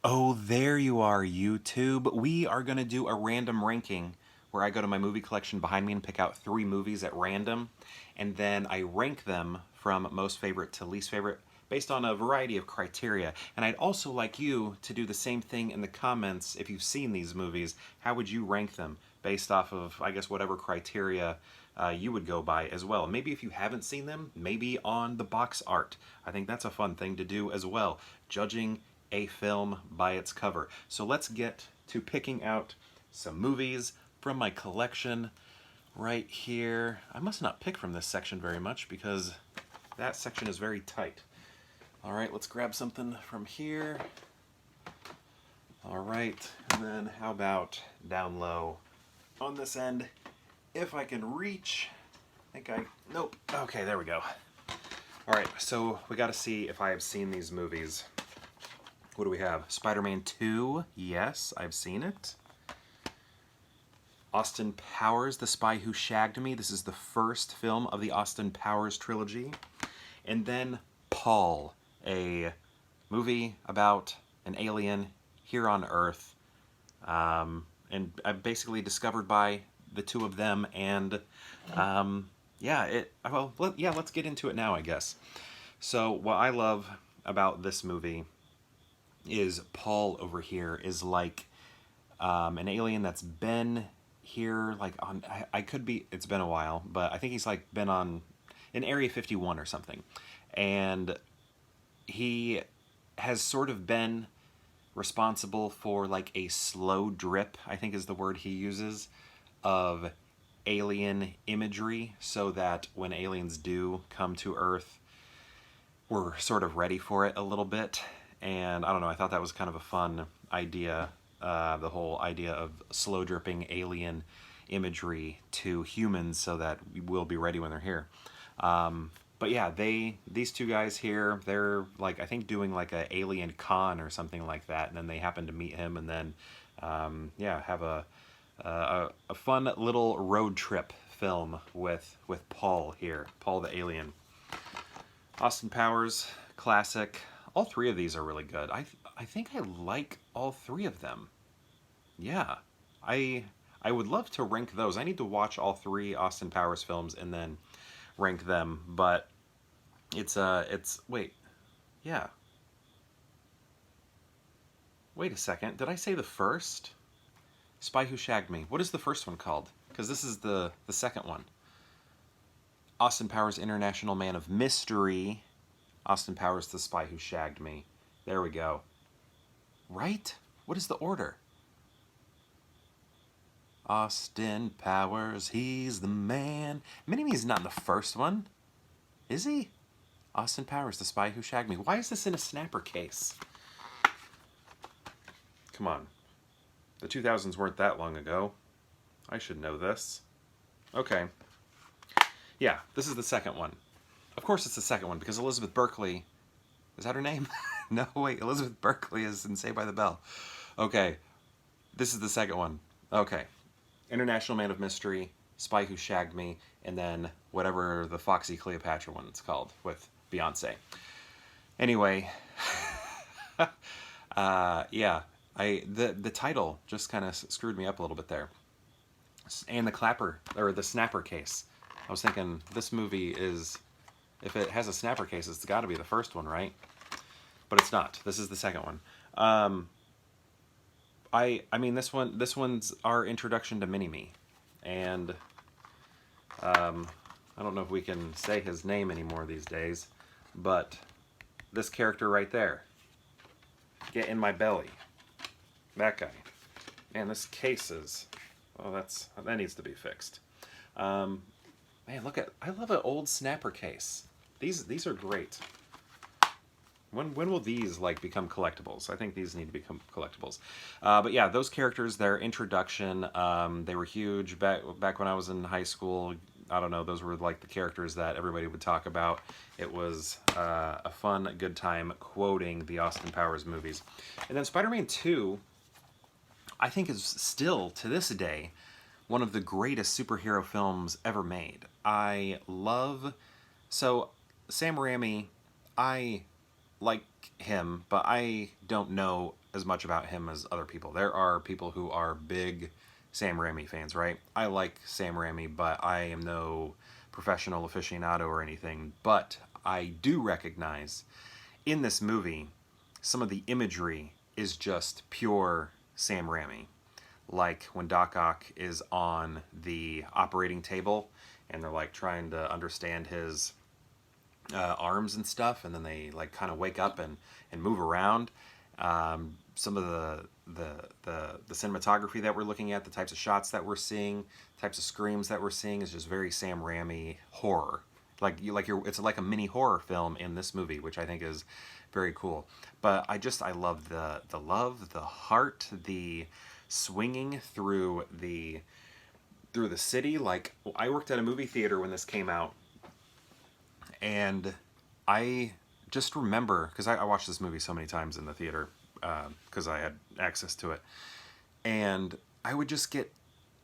Oh, there you are, YouTube. We are going to do a random ranking where I go to my movie collection behind me and pick out 3 movies at random, and then I rank them from most favorite to least favorite based on a variety of criteria. And I'd also like you to do the same thing in the comments if you've seen these movies. How would you rank them based off of, I guess, whatever criteria you would go by as well? Maybe if you haven't seen them, maybe on the box art. I think that's a fun thing to do as well, judging a film by its cover. So let's get to picking out some movies from my collection right here. I must not pick from this section very much because that section is very tight. All right, let's grab something from here. All right, and then how about down low on this end? If I can reach, nope. Okay, there we go. All right, so we got to see if I have seen these movies. What do we have? Spider-Man 2, yes, I've seen it. Austin Powers, The Spy Who Shagged Me. This is the first film of the Austin Powers trilogy. And then Paul, a movie about an alien here on Earth, and basically discovered by the two of them. And let's get into it now, I guess. So what I love about this movie is Paul over here is like an alien that's been here, like on, it's been a while, but I think he's like been on in Area 51 or something. And he has sort of been responsible for like a slow drip, I think is the word he uses, of alien imagery, so that when aliens do come to Earth, we're sort of ready for it a little bit. And I don't know, I thought that was kind of a fun idea, the whole idea of slow dripping alien imagery to humans so that we will be ready when they're here. But yeah, these two guys here, they're like, I think doing like a alien con or something like that, and then they happen to meet him, and then have a fun little road trip film with Paul here, Paul the alien. Austin Powers, classic. All 3 of these are really good. I think I like all 3 of them. Yeah, I would love to rank those. I need to watch all 3 Austin Powers films and then rank them. But wait, yeah. Wait a second. Did I say the first? Spy Who Shagged Me. What is the first one called? Because this is the second one. Austin Powers, International Man of Mystery. Austin Powers, The Spy Who Shagged Me. There we go. Right? What is the order? Austin Powers, he's the man. Mini-Me's not in the first one. Is he? Austin Powers, The Spy Who Shagged Me. Why is this in a snapper case? Come on. The 2000s weren't that long ago. I should know this. Okay. Yeah, this is the second one. Of course it's the second one, because Elizabeth Berkley... Is that her name? No, wait. Elizabeth Berkley is in Saved by the Bell. Okay. This is the second one. Okay. International Man of Mystery, Spy Who Shagged Me, and then whatever the Foxy Cleopatra one it's called with Beyonce. Anyway. The title just kind of screwed me up a little bit there. And the snapper case. I was thinking, this movie is... If it has a snapper case, it's got to be the first one, right? But it's not. This is the second one. I mean, this one's our introduction to Mini-Me, and I don't know if we can say his name anymore these days, but this character right there, get in my belly, that guy. Man, this case is, that needs to be fixed. Man, I love an old snapper case. These are great. When will these like become collectibles? I think these need to become collectibles. But yeah, those characters, their introduction, they were huge back when I was in high school. I don't know, those were like the characters that everybody would talk about. It was a fun, good time quoting the Austin Powers movies. And then Spider-Man 2, I think is still, to this day, one of the greatest superhero films ever made. So Sam Raimi, I like him, but I don't know as much about him as other people. There are people who are big Sam Raimi fans, right? I like Sam Raimi, but I am no professional aficionado or anything. But I do recognize in this movie some of the imagery is just pure Sam Raimi. Like when Doc Ock is on the operating table and they're like trying to understand his arms and stuff, and then they like kind of wake up and move around. Some of the cinematography that we're looking at, the types of shots that we're seeing, types of screams that we're seeing is just very Sam Raimi horror. It's like a mini horror film in this movie, which I think is very cool. But I love the love, the heart, the swinging through the city. Like, I worked at a movie theater when this came out, and I just remember, because I watched this movie so many times in the theater because I had access to it, and I would just get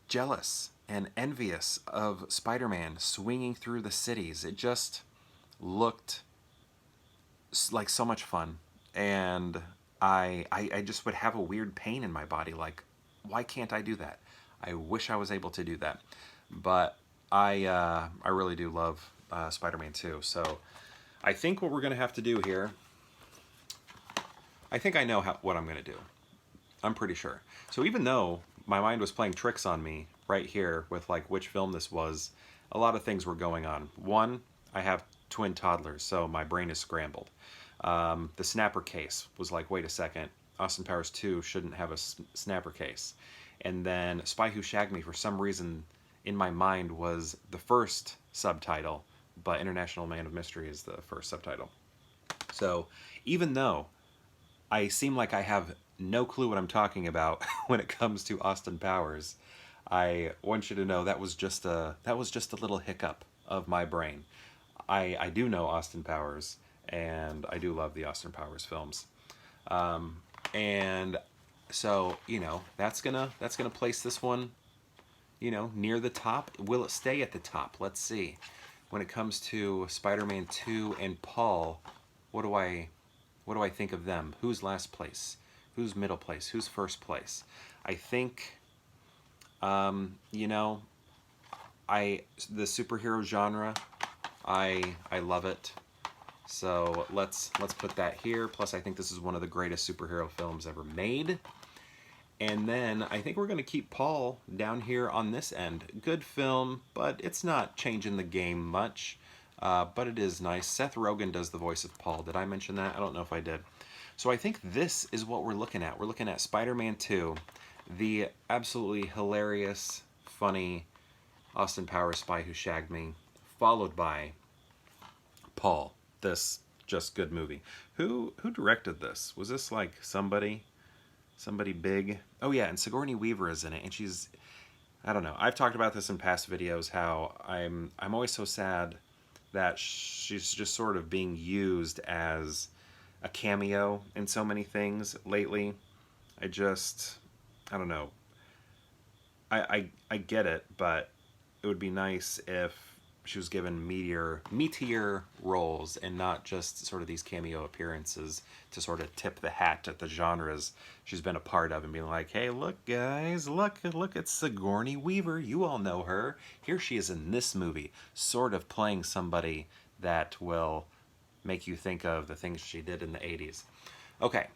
jealous and envious of Spider-Man swinging through the cities. It just looked like so much fun, and I just would have a weird pain in my body, like, why can't I do that? I wish I was able to do that. But I really do love Spider-Man 2. So I think what we're going to have to do here, I think I know what I'm going to do. I'm pretty sure. So even though my mind was playing tricks on me right here with like which film this was, a lot of things were going on. One, I have twin toddlers, so my brain is scrambled. The snapper case was like, wait a second, Austin Powers 2 shouldn't have a snapper case. And then Spy Who Shagged Me, for some reason, in my mind was the first subtitle, but International Man of Mystery is the first subtitle. So even though I seem like I have no clue what I'm talking about when it comes to Austin Powers, I want you to know that was just a little hiccup of my brain. I do know Austin Powers, and I do love the Austin Powers films. And so, you know, that's gonna place this one, you know, near the top. Will it stay at the top? Let's see. When it comes to Spider-Man 2 and Paul, what do I think of them? Who's last place? Who's middle place? Who's first place? I think, you know, the superhero genre, I love it. So let's put that here. Plus, I think this is one of the greatest superhero films ever made. And then I think we're going to keep Paul down here on this end. Good film, but it's not changing the game much. But it is nice. Seth Rogen does the voice of Paul. Did I mention that? I don't know if I did. So I think this is what we're looking at. We're looking at Spider-Man 2, the absolutely hilarious, funny Austin Powers Spy Who Shagged Me, followed by Paul, this just good movie. Who directed this? Was this like somebody big? Oh yeah, and Sigourney Weaver is in it, and she's, I don't know. I've talked about this in past videos, how I'm always so sad that she's just sort of being used as a cameo in so many things lately. I don't know. I get it, but it would be nice if she was given meatier roles and not just sort of these cameo appearances to sort of tip the hat at the genres she's been a part of and being like, hey, look guys, look at Sigourney Weaver, you all know her. Here she is in this movie, sort of playing somebody that will make you think of the things she did in the 80s. Okay.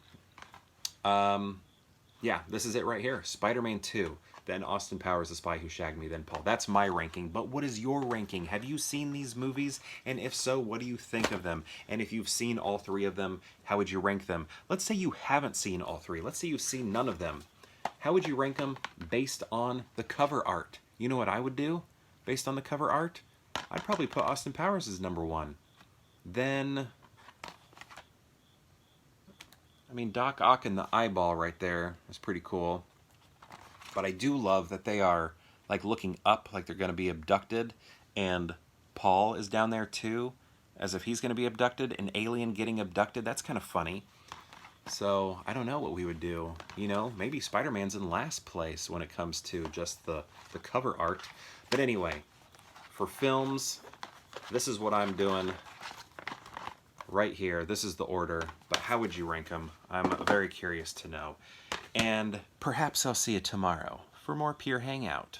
Yeah, this is it right here. Spider-Man 2. Then Austin Powers, The Spy Who Shagged Me, then Paul. That's my ranking, but what is your ranking? Have you seen these movies? And if so, what do you think of them? And if you've seen all three of them, how would you rank them? Let's say you haven't seen all three. Let's say you've seen none of them. How would you rank them based on the cover art? You know what I would do based on the cover art? I'd probably put Austin Powers as number 1. Then, I mean, Doc Ock and the eyeball right there is pretty cool. But I do love that they are like looking up like they're going to be abducted, and Paul is down there too, as if he's going to be abducted, an alien getting abducted. That's kind of funny. So I don't know what we would do. You know, maybe Spider-Man's in last place when it comes to just the cover art. But anyway, for films, this is what I'm doing right here. This is the order. But How would you rank them? I'm very curious to know. And perhaps I'll see you tomorrow for more Pure Hangout.